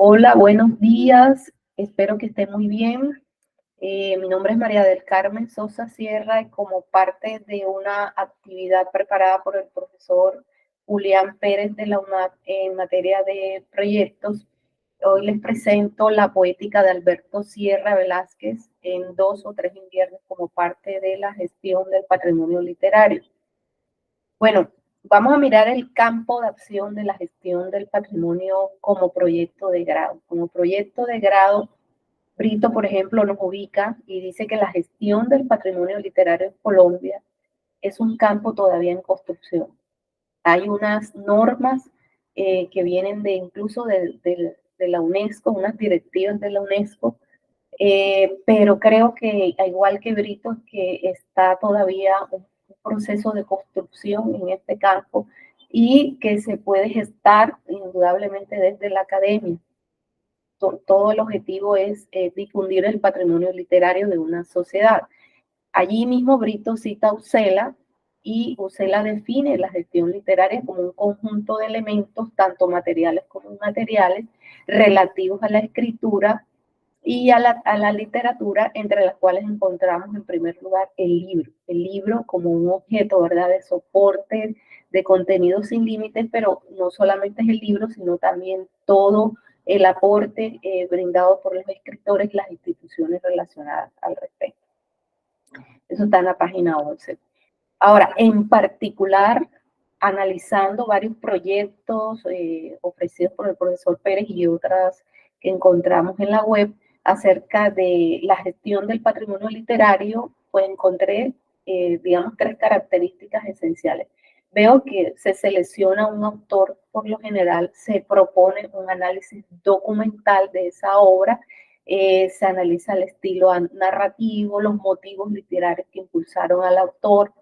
Hola, buenos días. Espero que esté muy bien. Mi nombre es María del Carmen Sosa Sierra y como parte de una actividad preparada por el profesor Julián Pérez de la UNAP en materia de proyectos, hoy les presento la poética de Alberto Sierra Velázquez en 2 o 3 inviernos como parte de la gestión del patrimonio literario. Bueno, vamos a mirar el campo de acción de la gestión del patrimonio como proyecto de grado. Como proyecto de grado, Brito, por ejemplo, nos ubica y dice que la gestión del patrimonio literario en Colombia es un campo todavía en construcción. Hay unas normas que vienen de incluso de la UNESCO, unas directivas de la UNESCO, pero creo que, al igual que Brito, que está todavía un proceso de construcción en este campo y que se puede gestar indudablemente desde la academia. Todo el objetivo es difundir el patrimonio literario de una sociedad. Allí mismo Brito cita a Usela y Usela define la gestión literaria como un conjunto de elementos, tanto materiales como inmateriales, relativos a la escritura y a la literatura, entre las cuales encontramos en primer lugar el libro como un objeto, ¿verdad?, de soporte, de contenido sin límites, pero no solamente es el libro, sino también todo el aporte brindado por los escritores y las instituciones relacionadas al respecto. Eso está en la página 11. Ahora, en particular, analizando varios proyectos ofrecidos por el profesor Pérez y otras que encontramos en la web acerca de la gestión del patrimonio literario, pues encontré, digamos, 3 características esenciales. Veo que se selecciona un autor, por lo general se propone un análisis documental de esa obra, se analiza el estilo narrativo, los motivos literarios que impulsaron al autor,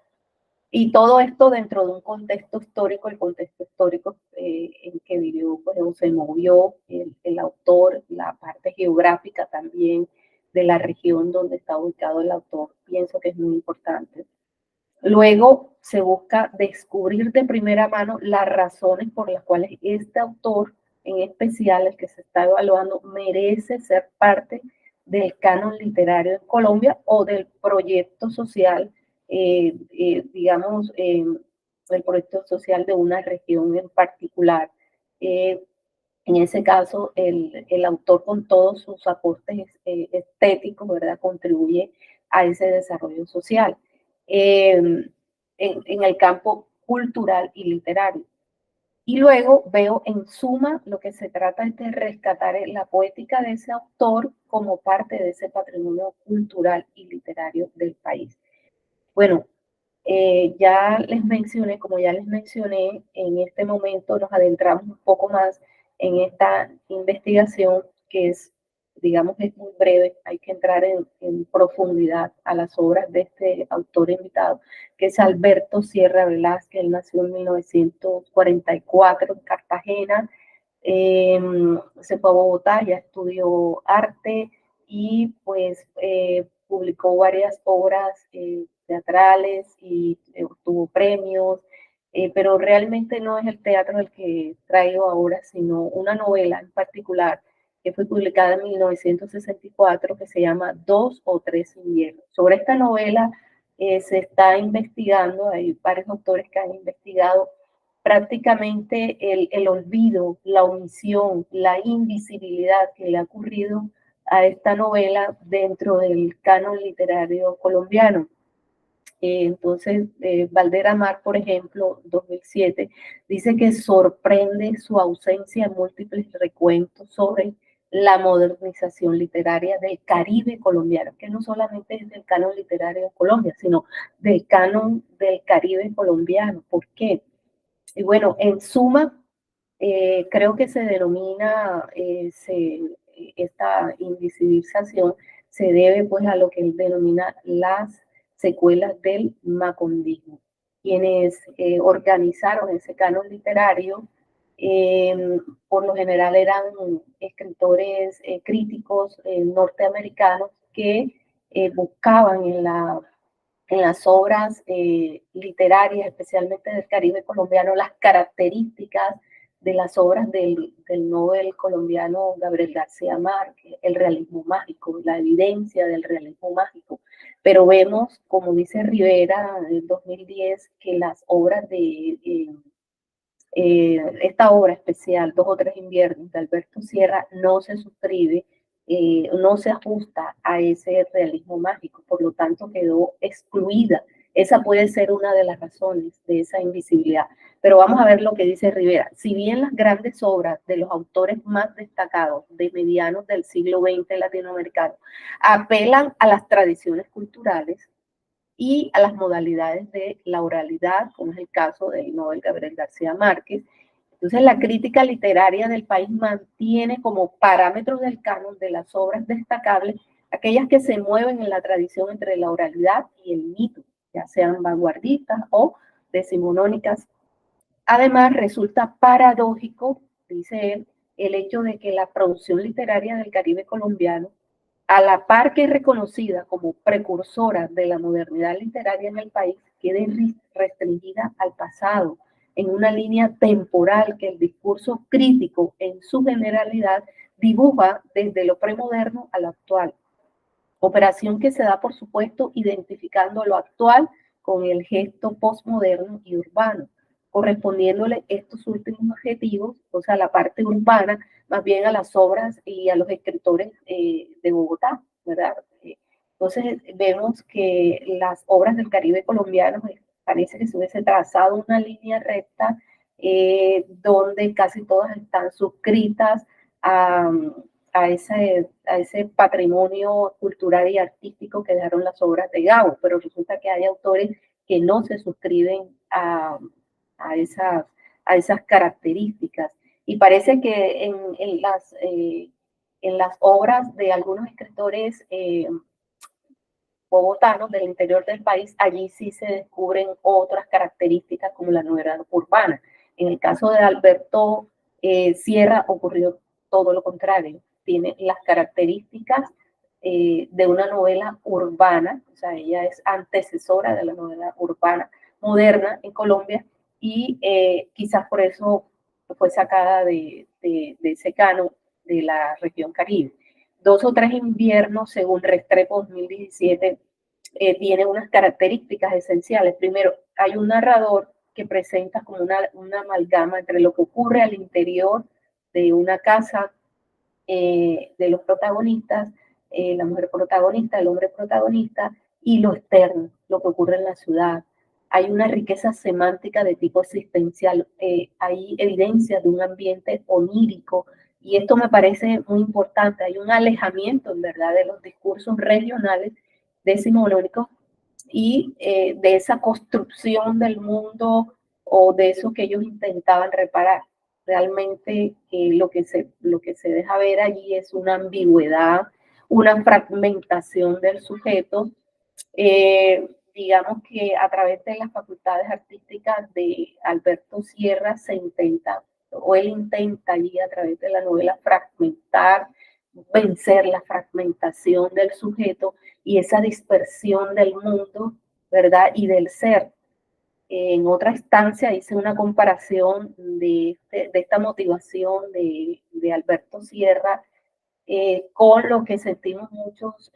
y todo esto dentro de un contexto histórico, el contexto histórico en que vivió, pues, o se movió el autor, la parte geográfica también de la región donde está ubicado el autor, pienso que es muy importante. Luego se busca descubrir de primera mano las razones por las cuales este autor, en especial el que se está evaluando, merece ser parte del canon literario en Colombia o del proyecto social, digamos, el proyecto social de una región en particular. Eh, en ese caso, el autor con todos sus aportes estéticos, ¿verdad?, contribuye a ese desarrollo social. En el campo cultural y literario. Y luego veo en suma lo que se trata es de rescatar la poética de ese autor como parte de ese patrimonio cultural y literario del país. Bueno, ya les mencioné, como ya les mencioné, en este momento nos adentramos un poco más en esta investigación que es, digamos, es muy breve, hay que entrar en profundidad a las obras de este autor invitado, que es Alberto Sierra Velázquez. Él nació en 1944 en Cartagena, se fue a Bogotá, ya estudió arte y pues publicó varias obras teatrales y obtuvo premios, pero realmente no es el teatro el que traigo ahora, sino una novela en particular que fue publicada en 1964 que se llama Dos o Tres inviernos. Sobre esta novela se está investigando, hay varios autores que han investigado prácticamente el olvido, la omisión, la invisibilidad que le ha ocurrido a esta novela dentro del canon literario colombiano. Entonces, Valder Amar, por ejemplo, 2007, dice que sorprende su ausencia en múltiples recuentos sobre la modernización literaria del Caribe colombiano, que no solamente es del canon literario de Colombia, sino del canon del Caribe colombiano. ¿Por qué? Y bueno, en suma, creo que se denomina, esta invisibilización se debe pues a lo que él denomina las secuelas del macondismo. Quienes organizaron ese canon literario, por lo general eran escritores críticos norteamericanos que buscaban en las obras literarias, especialmente del Caribe colombiano, las características de las obras del Nobel colombiano Gabriel García Márquez, el realismo mágico, la evidencia del realismo mágico. Pero vemos, como dice Rivera en 2010, que las obras de esta obra especial, Dos o Tres Inviernos, de Alberto Sierra, no se suscribe, no se ajusta a ese realismo mágico, por lo tanto quedó excluida. Esa puede ser una de las razones de esa invisibilidad. Pero vamos a ver lo que dice Rivera. Si bien las grandes obras de los autores más destacados de medianos del siglo XX latinoamericano apelan a las tradiciones culturales y a las modalidades de la oralidad, como es el caso del Nobel Gabriel García Márquez. Entonces, la crítica literaria del país mantiene como parámetros del canon de las obras destacables aquellas que se mueven en la tradición entre la oralidad y el mito, ya sean vanguardistas o decimonónicas. Además, resulta paradójico, dice él, el hecho de que la producción literaria del Caribe colombiano, a la par que es reconocida como precursora de la modernidad literaria en el país, quede restringida al pasado, en una línea temporal que el discurso crítico en su generalidad dibuja desde lo premoderno a lo actual. Operación que se da, por supuesto, identificando lo actual con el gesto postmoderno y urbano, correspondiéndole estos últimos adjetivos, o sea, la parte urbana, más bien a las obras y a los escritores de Bogotá, ¿verdad? Entonces vemos que las obras del Caribe colombiano parece que se hubiese trazado una línea recta donde casi todas están suscritas a, a ese patrimonio cultural y artístico que dejaron las obras de Gabo, pero resulta que hay autores que no se suscriben a, esas, a esas características. Y parece que en las obras de algunos escritores bogotanos del interior del país, allí sí se descubren otras características como la novela urbana. En el caso de Alberto Sierra ocurrió todo lo contrario. Tiene las características de una novela urbana, o sea, ella es antecesora de la novela urbana moderna en Colombia y quizás por eso fue sacada de ese canon de la región Caribe. Dos o tres inviernos, según Restrepo 2017, tiene unas características esenciales. Primero, hay un narrador que presenta como una amalgama entre lo que ocurre al interior de una casa de los protagonistas, la mujer protagonista, el hombre protagonista, y lo externo, lo que ocurre en la ciudad. Hay una riqueza semántica de tipo existencial, hay evidencia de un ambiente onírico, y esto me parece muy importante. Hay un alejamiento, en verdad, de los discursos regionales decimonónicos y de esa construcción del mundo o de eso que ellos intentaban reparar. Realmente lo que se deja ver allí es una ambigüedad, una fragmentación del sujeto. Digamos que a través de las facultades artísticas de Alberto Sierra se intenta, o él intenta allí a través de la novela fragmentar, vencer la fragmentación del sujeto y esa dispersión del mundo, ¿verdad? Y del ser. En otra instancia hice una comparación de esta motivación de Alberto Sierra con lo que sentimos muchos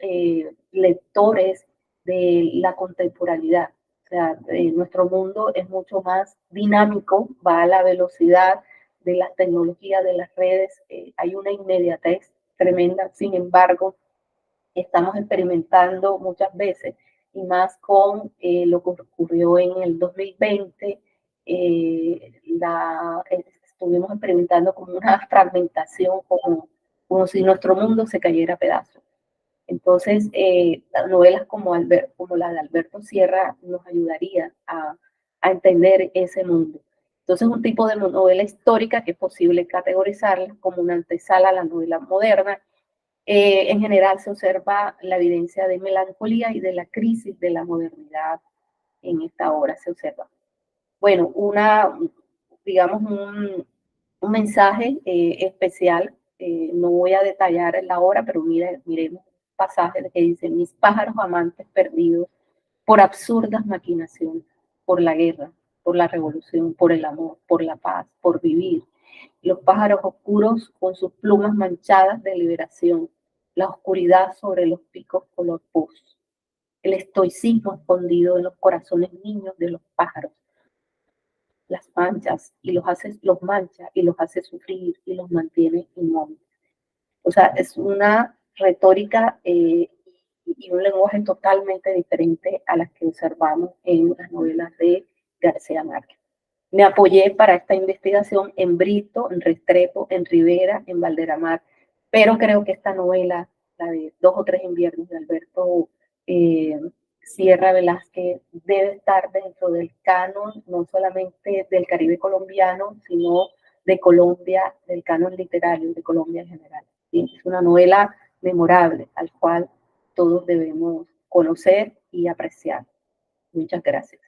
lectores de la contemporaneidad. O sea, nuestro mundo es mucho más dinámico, va a la velocidad de las tecnologías, de las redes, hay una inmediatez tremenda. Sin embargo, estamos experimentando muchas veces, y más con lo que ocurrió en el 2020, estuvimos experimentando como una fragmentación, como si nuestro mundo se cayera a pedazos. Entonces, novelas como la de Alberto Sierra nos ayudaría a entender ese mundo. Entonces, un tipo de novela histórica que es posible categorizarla como una antesala a la novela moderna. En general se observa la evidencia de melancolía y de la crisis de la modernidad en esta obra, se observa. Bueno, digamos, un mensaje especial, no voy a detallar la obra, pero miremos un pasaje que dice: mis pájaros amantes perdidos por absurdas maquinaciones, por la guerra, por la revolución, por el amor, por la paz, por vivir. los pájaros oscuros con sus plumas manchadas de liberación, la oscuridad sobre los picos color pus, el estoicismo escondido en los corazones niños de los pájaros, las manchas y los mancha y los hace sufrir y los mantiene inmóviles. O sea, es una retórica y un lenguaje totalmente diferente a las que observamos en las novelas de García Márquez. Me apoyé para esta investigación en Brito, en Restrepo, en Rivera, en Valderamar, pero creo que esta novela, la de Dos o Tres Inviernos de Alberto eh, Sierra Velázquez, debe estar dentro del canon, no solamente del Caribe colombiano, sino de Colombia, del canon literario de Colombia en general. ¿Sí? Es una novela memorable al cual todos debemos conocer y apreciar. Muchas gracias.